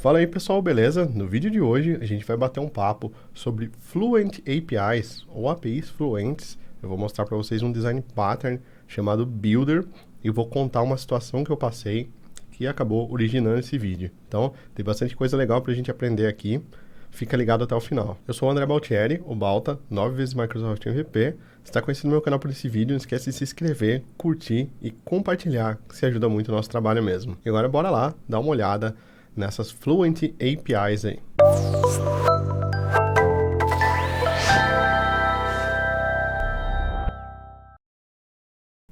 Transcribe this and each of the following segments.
Fala aí pessoal, beleza? No vídeo de hoje a gente vai bater um papo sobre Fluent APIs ou APIs fluentes. Eu vou mostrar para vocês um design pattern chamado Builder e vou contar uma situação que eu passei que acabou originando esse vídeo. Então tem bastante coisa legal para a gente aprender aqui. Fica ligado até o final. Eu sou o André Baltieri, o Balta, 9 vezes Microsoft MVP. Se está conhecendo meu canal por esse vídeo, não esquece de se inscrever, curtir e compartilhar, que isso ajuda muito o nosso trabalho mesmo. E agora bora lá, dar uma olhada nessas Fluent APIs aí.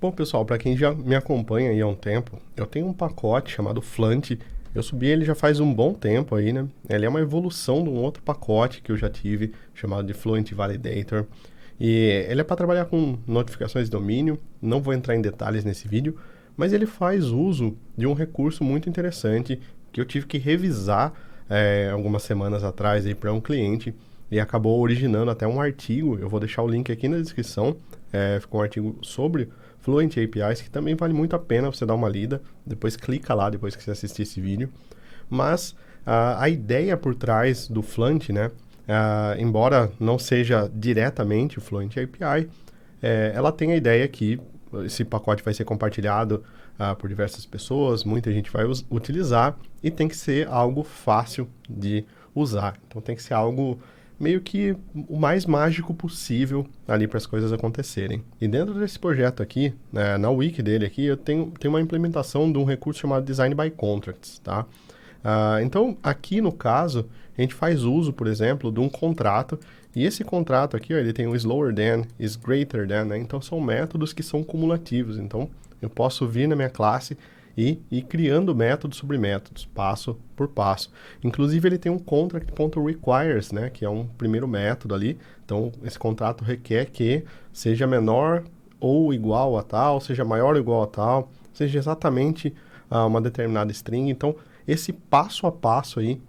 Bom, pessoal, para quem já me acompanha aí há um tempo, eu tenho um pacote chamado Fluent. Eu subi ele já faz um bom tempo aí, né? Ele é uma evolução de um outro pacote que eu já tive, chamado de Fluent Validator. E ele é para trabalhar com notificações de domínio, não vou entrar em detalhes nesse vídeo, mas ele faz uso de um recurso muito interessante que eu tive que revisar algumas semanas atrás para um cliente e acabou originando até um artigo. Eu vou deixar o link aqui na descrição, ficou um artigo sobre Fluent APIs, que também vale muito a pena você dar uma lida, depois clica lá depois que você assistir esse vídeo. Mas a ideia por trás do Fluent, né, embora não seja diretamente o Fluent API, ela tem a ideia que esse pacote vai ser compartilhado por diversas pessoas, muita gente vai utilizar e tem que ser algo fácil de usar. Então tem que ser algo meio que o mais mágico possível ali para as coisas acontecerem. E dentro desse projeto aqui, na wiki dele aqui, eu tenho uma implementação de um recurso chamado Design by Contracts, tá? Então, aqui no caso, a gente faz uso, por exemplo, de um contrato, e esse contrato aqui, ó, ele tem o slower than, is greater than, né? Então, são métodos que são cumulativos. Então, eu posso vir na minha classe e ir criando métodos sobre métodos, passo por passo. Inclusive, ele tem um contract.requires, né, que é um primeiro método ali. Então, esse contrato requer que seja menor ou igual a tal, seja maior ou igual a tal, seja exatamente uma determinada string. Então, esse passo a passo aí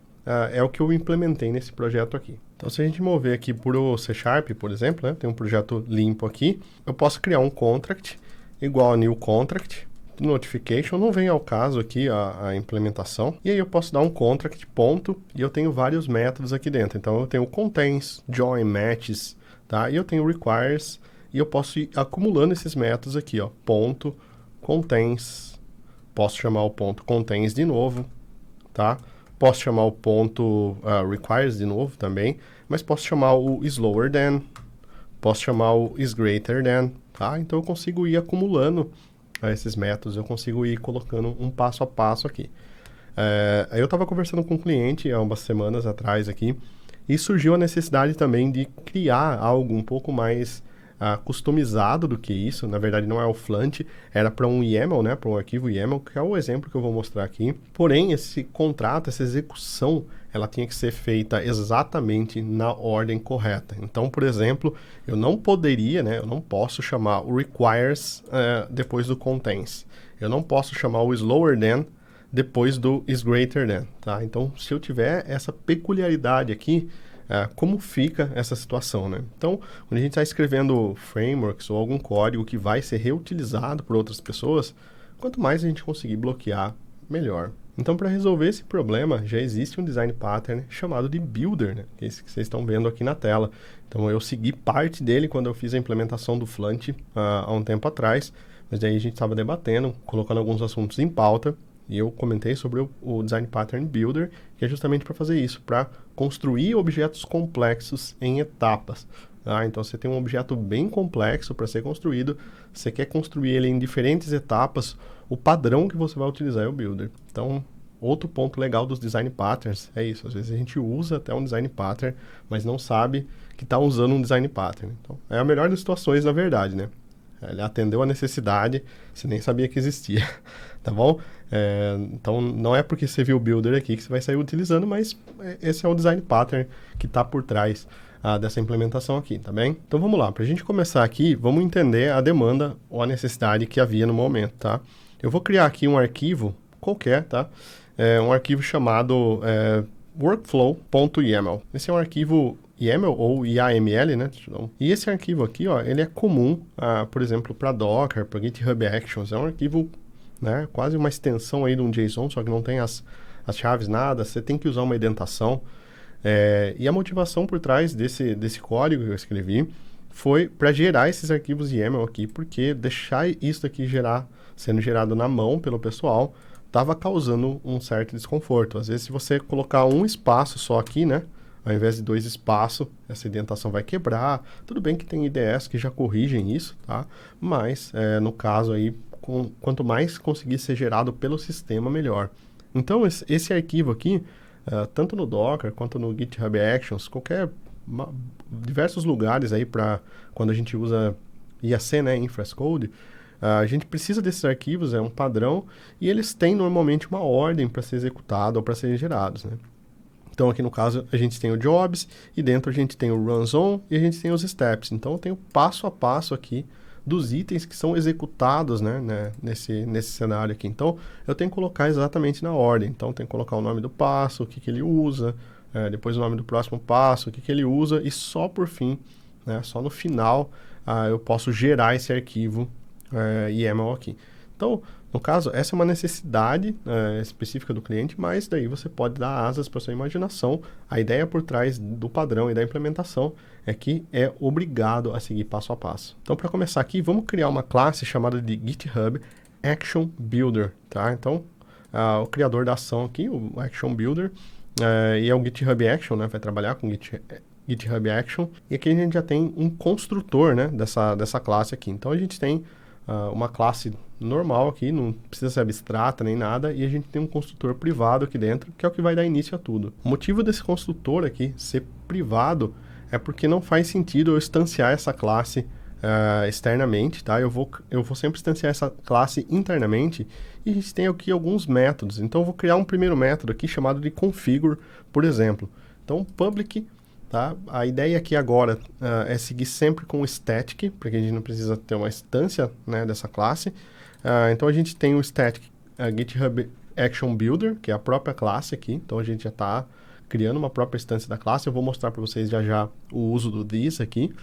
é o que eu implementei nesse projeto aqui. Então, se a gente mover aqui por o C#, por exemplo, né, tem um projeto limpo aqui, eu posso criar um contract igual a new contract, notification, não vem ao caso aqui a implementação, e aí eu posso dar um contract ponto, e eu tenho vários métodos aqui dentro. Então eu tenho contains, join, matches, tá? E eu tenho requires, e eu posso ir acumulando esses métodos aqui, ó, ponto, contains, posso chamar o ponto contains de novo, tá? Posso chamar o ponto requires de novo também, mas posso chamar o slower than, posso chamar o is greater than, tá? Então eu consigo ir acumulando esses métodos, eu consigo ir colocando um passo a passo aqui. Eu estava conversando com um cliente há umas semanas atrás aqui, e surgiu a necessidade também de criar algo um pouco mais customizado do que isso. Na verdade não é o Fluent, era para um YAML, né, para um arquivo YAML, que é o exemplo que eu vou mostrar aqui. Porém, esse contrato, essa execução, ela tinha que ser feita exatamente na ordem correta. Então, por exemplo, eu não poderia, né, eu não posso chamar o requires depois do contains. Eu não posso chamar o slower than depois do is greater than, tá? Então, se eu tiver essa peculiaridade aqui, como fica essa situação, né? Então, quando a gente está escrevendo frameworks ou algum código que vai ser reutilizado por outras pessoas, quanto mais a gente conseguir bloquear, melhor. Então, para resolver esse problema, já existe um design pattern chamado de Builder, né? Que é esse que vocês estão vendo aqui na tela. Então, eu segui parte dele quando eu fiz a implementação do Fluent há um tempo atrás, mas daí a gente estava debatendo, colocando alguns assuntos em pauta, e eu comentei sobre o Design Pattern Builder, que é justamente para fazer isso, para construir objetos complexos em etapas. Então, você tem um objeto bem complexo para ser construído, você quer construir ele em diferentes etapas, o padrão que você vai utilizar é o Builder. Então, outro ponto legal dos Design Patterns é isso. Às vezes a gente usa até um Design Pattern, mas não sabe que está usando um Design Pattern. Então, é a melhor das situações, na verdade, né? Ele atendeu a necessidade, você nem sabia que existia, tá bom? Então, não é porque você viu o Builder aqui que você vai sair utilizando, mas esse é o Design Pattern que está por trás dessa implementação aqui, tá bem? Então, vamos lá. Para a gente começar aqui, vamos entender a demanda ou a necessidade que havia no momento, tá? Eu vou criar aqui um arquivo qualquer, tá? Um arquivo chamado workflow.yaml. Esse é um arquivo YAML ou YAML, né? E esse arquivo aqui, ó, ele é comum, por exemplo, para Docker, para GitHub Actions. É um arquivo, né, quase uma extensão aí de um JSON, só que não tem as as chaves, nada, você tem que usar uma indentação. E a motivação por trás desse código que eu escrevi foi para gerar esses arquivos YAML aqui, porque deixar isso aqui sendo gerado na mão pelo pessoal estava causando um certo desconforto. Às vezes, se você colocar um espaço só aqui, né, ao invés de 2 espaços, essa indentação vai quebrar. Tudo bem que tem IDEs que já corrigem isso, tá? Mas, no caso aí, quanto mais conseguir ser gerado pelo sistema, melhor. Então, esse arquivo aqui, tanto no Docker quanto no GitHub Actions, diversos lugares aí para quando a gente usa IAC, né, Infrastructure Code, a gente precisa desses arquivos, é um padrão, e eles têm normalmente uma ordem para ser executado ou para serem gerados, né? Então, aqui no caso, a gente tem o jobs, e dentro a gente tem o runs on, e a gente tem os steps. Então, eu tenho passo a passo aqui dos itens que são executados, né, nesse cenário aqui. Então, eu tenho que colocar exatamente na ordem. Então, eu tenho que colocar o nome do passo, o que ele usa, depois o nome do próximo passo, o que ele usa, e só por fim, né, só no final, eu posso gerar esse arquivo YAML aqui. Então, no caso, essa é uma necessidade específica do cliente, mas daí você pode dar asas para sua imaginação. A ideia por trás do padrão e da implementação é que é obrigado a seguir passo a passo. Então, para começar aqui, vamos criar uma classe chamada de GitHub Action Builder, tá? Então, o criador da ação aqui, o Action Builder, e é o GitHub Action, né? Vai trabalhar com GitHub Action. E aqui a gente já tem um construtor, né, dessa classe aqui. Então, a gente tem uma classe normal aqui, não precisa ser abstrata nem nada, e a gente tem um construtor privado aqui dentro, que é o que vai dar início a tudo. O motivo desse construtor aqui ser privado é porque não faz sentido eu instanciar essa classe externamente, tá? Eu vou sempre instanciar essa classe internamente, e a gente tem aqui alguns métodos. Então, eu vou criar um primeiro método aqui chamado de configure, por exemplo. Então, public, tá? A ideia aqui agora é seguir sempre com o static, porque a gente não precisa ter uma instância, né, dessa classe. Então, a gente tem o static GitHub Action Builder, que é a própria classe aqui. Então, a gente já está criando uma própria instância da classe. Eu vou mostrar para vocês já o uso do this aqui.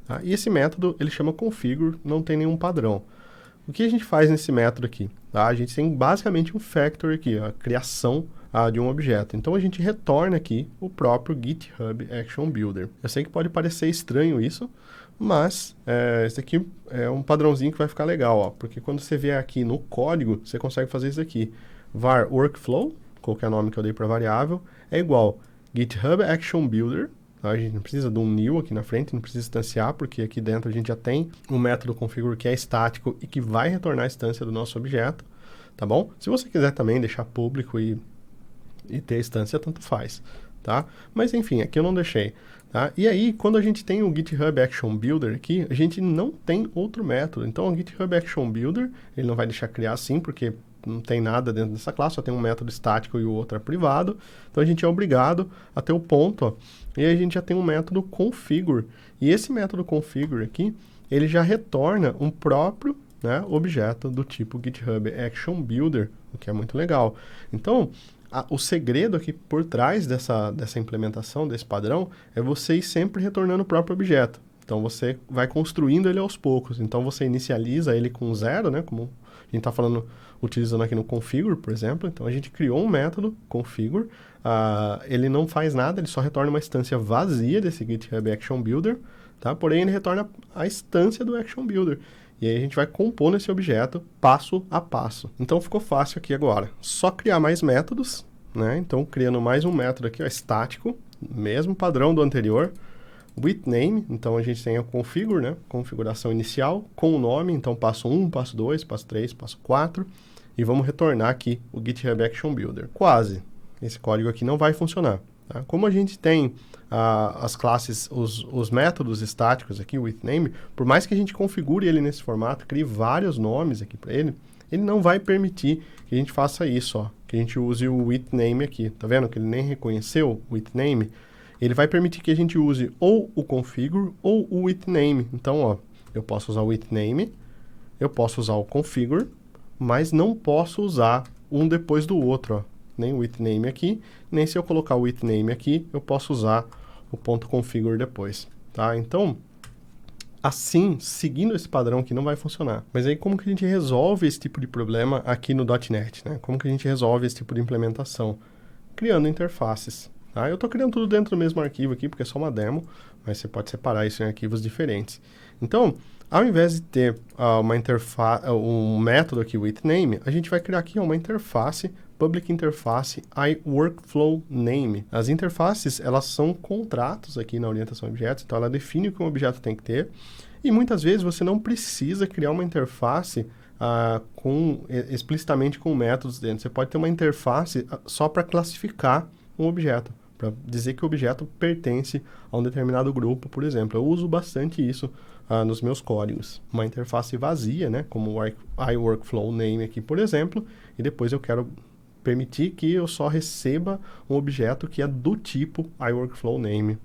Tá? E esse método, ele chama configure, não tem nenhum padrão. O que a gente faz nesse método aqui? Tá? A gente tem basicamente um factory aqui, a criação de um objeto. Então, a gente retorna aqui o próprio GitHub Action Builder. Eu sei que pode parecer estranho isso, mas esse aqui é um padrãozinho que vai ficar legal, ó, porque quando você vier aqui no código, você consegue fazer isso aqui. var workflow, qualquer nome que eu dei para a variável, é igual GitHub Action Builder. Tá? A gente não precisa de um new aqui na frente, não precisa instanciar, porque aqui dentro a gente já tem um método configure que é estático e que vai retornar a instância do nosso objeto, tá bom? Se você quiser também deixar público e ter instância, tanto faz, tá? Mas enfim, aqui eu não deixei, tá? E aí, quando a gente tem o GitHub Action Builder aqui, a gente não tem outro método. Então, o GitHub Action Builder, ele não vai deixar criar assim, porque não tem nada dentro dessa classe, só tem um método estático e o outro é privado. Então, a gente é obrigado a ter o ponto, ó, e aí a gente já tem um método configure. E esse método configure aqui, ele já retorna um próprio, né, objeto do tipo GitHub Action Builder, o que é muito legal. Então, o segredo aqui por trás dessa implementação, desse padrão, é você ir sempre retornando o próprio objeto. Então, você vai construindo ele aos poucos. Então, você inicializa ele com 0, né? Como a gente está falando, utilizando aqui no configure, por exemplo. Então, a gente criou um método, configure. Ele não faz nada, ele só retorna uma instância vazia desse GitHub Action Builder, tá? Porém, ele retorna a instância do Action Builder. E aí a gente vai compor nesse objeto passo a passo. Então ficou fácil aqui agora. Só criar mais métodos, né? Então criando mais um método aqui, ó, estático, mesmo padrão do anterior. With name, então a gente tem a configure, né? Configuração inicial com o nome. Então passo 1, passo 2, passo 3, passo 4. E vamos retornar aqui o GitHub Action Builder. Quase. Esse código aqui não vai funcionar. Tá? Como a gente tem as classes, os métodos estáticos aqui, o withName, por mais que a gente configure ele nesse formato, crie vários nomes aqui para ele, ele não vai permitir que a gente faça isso, ó, que a gente use o withName aqui. Tá vendo que ele nem reconheceu o withName? Ele vai permitir que a gente use ou o configure ou o withName. Então, ó, eu posso usar o withName, eu posso usar o configure, mas não posso usar um depois do outro, ó. Nem o withName aqui, nem se eu colocar o withName aqui, eu posso usar o ponto .configure depois, tá? Então, assim, seguindo esse padrão aqui não vai funcionar. Mas aí como que a gente resolve esse tipo de problema aqui no .NET, né? Como que a gente resolve esse tipo de implementação? criando interfaces. Tá? Eu estou criando tudo dentro do mesmo arquivo aqui, porque é só uma demo, mas você pode separar isso em arquivos diferentes. Então, ao invés de ter um método aqui, withName, a gente vai criar aqui uma interface, public interface iWorkflowName. As interfaces, elas são contratos aqui na orientação a objetos, então ela define o que um objeto tem que ter, e muitas vezes você não precisa criar uma interface explicitamente com métodos dentro. Você pode ter uma interface só para classificar um objeto, para dizer que o objeto pertence a um determinado grupo, por exemplo. Eu uso bastante isso nos meus códigos. Uma interface vazia, né, como o iWorkflowName aqui, por exemplo, e depois eu quero permitir que eu só receba um objeto que é do tipo iWorkflowName.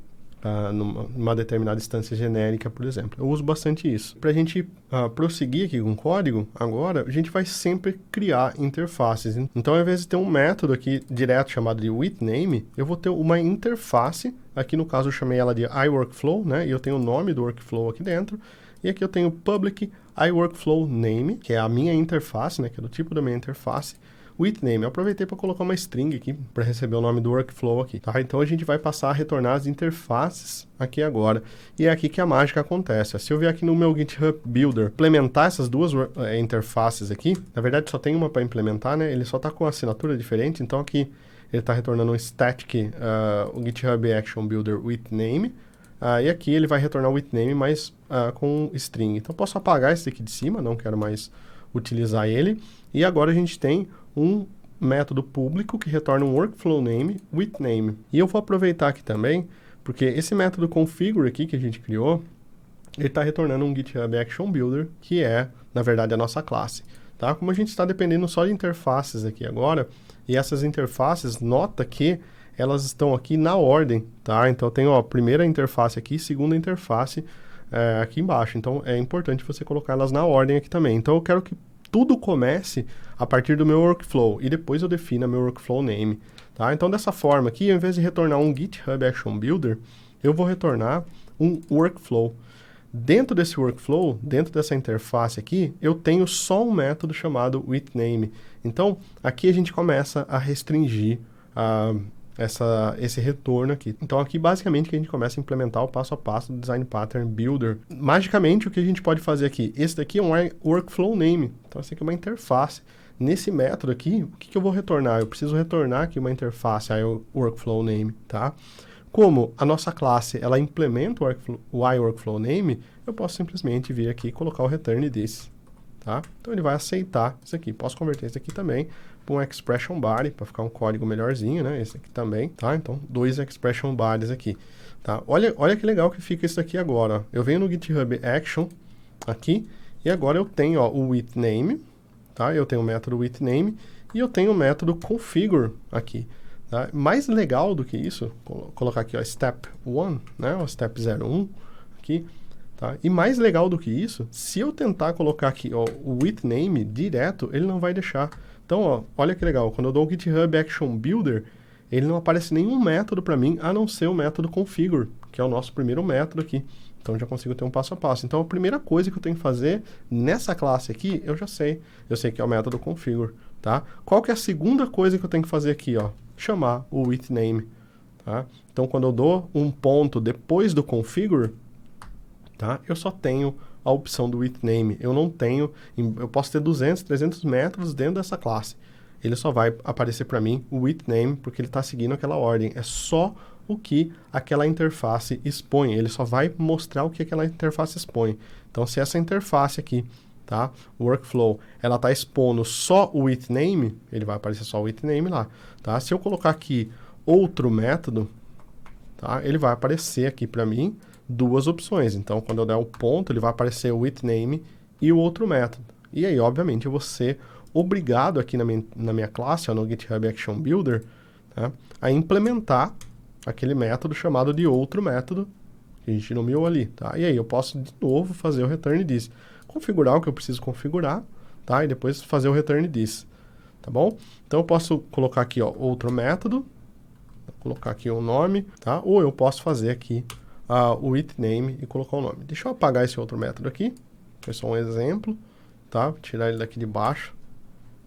Numa determinada instância genérica, por exemplo. Eu uso bastante isso. Para a gente prosseguir aqui com o código, agora, a gente vai sempre criar interfaces. Então, ao invés de ter um método aqui direto chamado de withName, eu vou ter uma interface. Aqui, no caso, eu chamei ela de iWorkflow, né? E eu tenho o nome do workflow aqui dentro. E aqui eu tenho public iWorkflowName, que é a minha interface, né? Que é do tipo da minha interface. withName, eu aproveitei para colocar uma string aqui para receber o nome do workflow aqui, tá? Então a gente vai passar a retornar as interfaces aqui agora. E é aqui que a mágica acontece. Se eu vier aqui no meu GitHub Builder, implementar essas duas interfaces aqui, na verdade só tem uma para implementar, né? Ele só está com assinatura diferente, então aqui ele está retornando um static, o GitHub Action Builder withName, e aqui ele vai retornar o withName, mas com string. Então eu posso apagar esse aqui de cima, não quero mais utilizar ele. E agora a gente tem um método público que retorna um workflow name withName. E eu vou aproveitar aqui também, porque esse método configure aqui que a gente criou, ele está retornando um GitHub Action Builder, que é, na verdade, a nossa classe. Tá? Como a gente está dependendo só de interfaces aqui agora, e essas interfaces, nota que elas estão aqui na ordem, tá? Então eu tenho a primeira interface aqui, segunda interface aqui embaixo. Então é importante você colocar elas na ordem aqui também. Então eu quero que tudo comece a partir do meu workflow e depois eu defina meu workflow name, tá? Então dessa forma aqui, ao invés de retornar um GitHub Action Builder, eu vou retornar um workflow. Dentro desse workflow, dentro dessa interface aqui, eu tenho só um método chamado withName. Então aqui a gente começa a restringir esse retorno aqui. Então aqui basicamente que a gente começa a implementar o passo a passo do Design Pattern Builder. Magicamente o que a gente pode fazer aqui? Esse daqui é um workflow name, então esse aqui é uma interface. Nesse método aqui, o que eu vou retornar? Eu preciso retornar aqui uma interface, workflow name, tá? Como a nossa classe, ela implementa o iWorkflowName, eu posso simplesmente vir aqui e colocar o return this, tá? Então ele vai aceitar isso aqui. Posso converter isso aqui também para um expression body, para ficar um código melhorzinho, né? Esse aqui também, tá? Então, 2 expression bodies aqui, tá? Olha que legal que fica isso aqui agora, ó. Eu venho no GitHub Action aqui, e agora eu tenho, ó, o withName, tá? Eu tenho o método withName, e eu tenho o método configure aqui. Tá? Mais legal do que isso, colocar aqui, ó, step 1, né, o step 01 aqui, tá? E mais legal do que isso, se eu tentar colocar aqui, ó, o withName direto, ele não vai deixar. Então, ó, olha que legal, quando eu dou o GitHub Action Builder, ele não aparece nenhum método para mim, a não ser o método configure, que é o nosso primeiro método aqui. Então, já consigo ter um passo a passo. Então, a primeira coisa que eu tenho que fazer nessa classe aqui, eu já sei. Eu sei que é o método configure, tá? Qual que é a segunda coisa que eu tenho que fazer aqui, ó? Chamar o withName, tá? Então, quando eu dou um ponto depois do configure, tá? Eu só tenho a opção do withName. Eu não tenho... Eu posso ter 200, 300 métodos dentro dessa classe. Ele só vai aparecer para mim o withName, porque ele está seguindo aquela ordem. É só o que aquela interface expõe. Ele só vai mostrar o que aquela interface expõe. Então, se essa interface aqui, tá, workflow, ela está expondo só o withName, ele vai aparecer só o withName lá, tá? Se eu colocar aqui outro método, tá, ele vai aparecer aqui para mim duas opções. Então, quando eu der o ponto, ele vai aparecer o withName e o outro método. E aí, obviamente, eu vou ser obrigado aqui na minha classe, ó, no GitHub Action Builder, tá, a implementar aquele método chamado de outro método que a gente nomeou ali, tá? E aí eu posso de novo fazer o return this, configurar o que eu preciso configurar, tá? E depois fazer o return this, tá bom? Então eu posso colocar aqui, ó, outro método, vou colocar aqui o nome, tá? Ou eu posso fazer aqui o withName e colocar o nome. Deixa eu apagar esse outro método aqui, foi só um exemplo, tá? Vou tirar ele daqui de baixo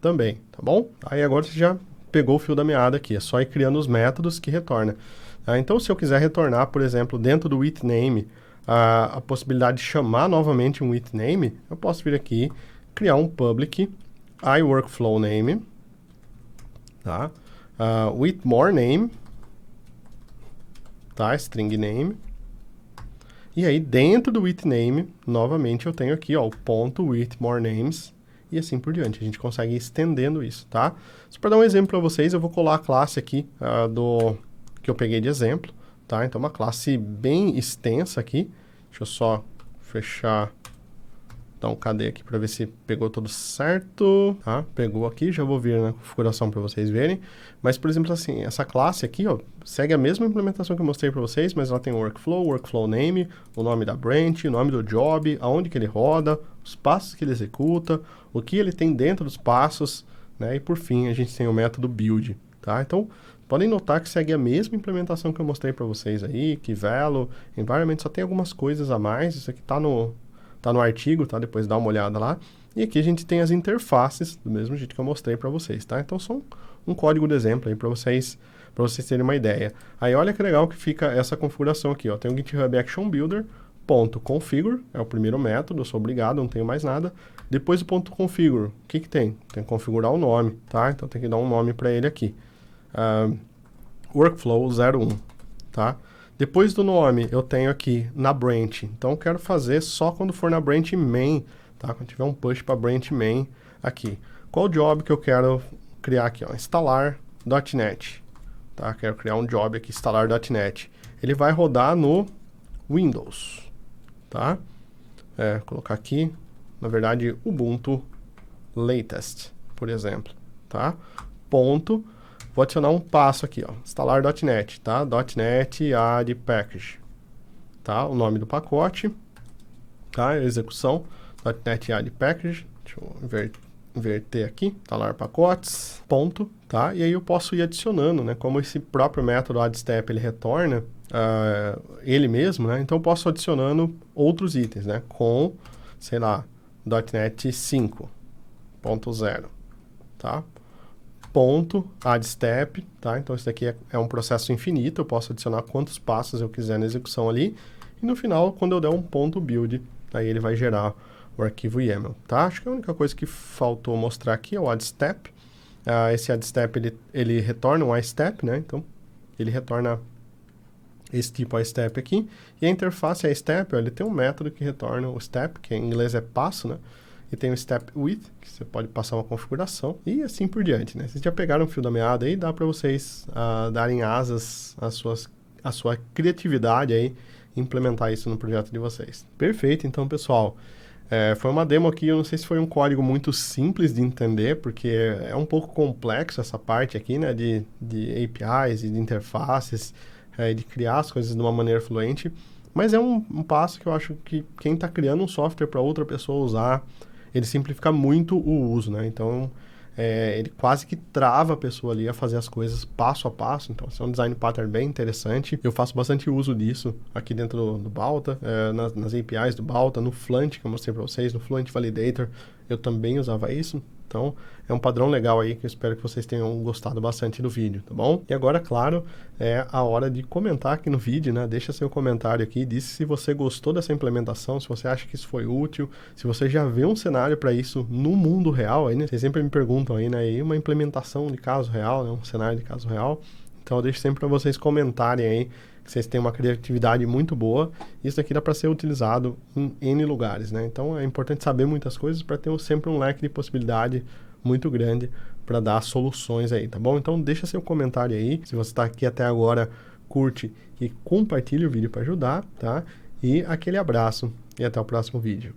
também, tá bom? Aí agora você já pegou o fio da meada aqui, é só ir criando os métodos que retorna. Então, se eu quiser retornar, por exemplo, dentro do withName, a possibilidade de chamar novamente um withName, eu posso vir aqui, criar um public iWorkflowName, tá? WithMoreName, tá? String name. E aí, dentro do withName, novamente eu tenho aqui, ó, o ponto withMoreNames, e assim por diante. A gente consegue ir estendendo isso, tá? Só para dar um exemplo para vocês, eu vou colar a classe aqui que eu peguei de exemplo, tá? Então, uma classe bem extensa aqui. Deixa eu só fechar, dar um KD aqui para ver se pegou tudo certo, tá? Pegou aqui, já vou vir na configuração para vocês verem. Mas, por exemplo, assim, essa classe aqui, ó, segue a mesma implementação que eu mostrei para vocês, mas ela tem o workflow name, o nome da branch, o nome do job, aonde que ele roda, os passos que ele executa, o que ele tem dentro dos passos, né? E por fim, a gente tem o método build, tá? Então, podem notar que segue a mesma implementação que eu mostrei para vocês aí, que Velo, environment, só tem algumas coisas a mais, isso aqui tá no artigo, tá? Depois dá uma olhada lá. E aqui a gente tem as interfaces, do mesmo jeito que eu mostrei para vocês, tá? Então, só um código de exemplo aí para vocês terem uma ideia. Aí, olha que legal que fica essa configuração aqui, ó. Tem o GitHub Action Builder, .configure, é o primeiro método, eu sou obrigado, não tenho mais nada. Depois do .configure, o que que tem? Tem que configurar o nome, tá? Então, tem que dar um nome para ele aqui. Workflow 01, tá? Depois do nome, eu tenho aqui na branch. Então, eu quero fazer só quando for na branch main, tá? Quando tiver um push para branch main aqui. Qual job que eu quero criar aqui, ó? Instalar.net, tá? Quero criar um job aqui, instalar.net. Ele vai rodar no Windows, tá? Colocar aqui, na verdade, Ubuntu Latest, por exemplo, tá? Ponto. Vou adicionar um passo aqui, ó, instalar.net, tá? .NET add package, tá? O nome do pacote, tá? A execução, .NET add package, deixa eu inverter aqui, instalar pacotes, ponto, tá? E aí eu posso ir adicionando, né? Como esse próprio método addStep, ele retorna ele mesmo, né? Então eu posso adicionando outros itens, né? Com, sei lá, .NET 5.0, tá? Ponto addStep, tá? Então, isso daqui é um processo infinito, eu posso adicionar quantos passos eu quiser na execução ali, e no final, quando eu der um ponto build, aí ele vai gerar o arquivo YAML, tá? Acho que a única coisa que faltou mostrar aqui é o addStep. Esse addStep, ele retorna um iStep, né? Então, ele retorna esse tipo iStep aqui, e a interface iStep, ele tem um método que retorna o step, que em inglês é passo, né? E tem o Step With, que você pode passar uma configuração, e assim por diante, né? Vocês já pegaram o fio da meada aí, dá para vocês darem asas à sua criatividade aí, e implementar isso no projeto de vocês. Perfeito, então, pessoal. Foi uma demo aqui, eu não sei se foi um código muito simples de entender, porque é um pouco complexo essa parte aqui, né? De APIs e de interfaces, de criar as coisas de uma maneira fluente, mas é um passo que eu acho que quem está criando um software para outra pessoa usar, ele simplifica muito o uso, né? Então, ele quase que trava a pessoa ali a fazer as coisas passo a passo. Então, esse é um design pattern bem interessante. Eu faço bastante uso disso aqui dentro do Balta, nas APIs do Balta, no Fluent, que eu mostrei para vocês, no Fluent Validator, eu também usava isso. Então, é um padrão legal aí que eu espero que vocês tenham gostado bastante do vídeo, tá bom? E agora, claro, é a hora de comentar aqui no vídeo, né? Deixa seu comentário aqui, diz se você gostou dessa implementação, se você acha que isso foi útil, se você já vê um cenário para isso no mundo real, aí, né? Vocês sempre me perguntam aí, né? E uma implementação de caso real, né? Um cenário de caso real. Então, eu deixo sempre para vocês comentarem aí, que vocês têm uma criatividade muito boa. Isso aqui dá para ser utilizado em N lugares, né? Então, é importante saber muitas coisas para ter sempre um leque de possibilidade muito grande para dar soluções aí, tá bom? Então, deixa seu comentário aí. Se você está aqui até agora, curte e compartilhe o vídeo para ajudar, tá? E aquele abraço e até o próximo vídeo.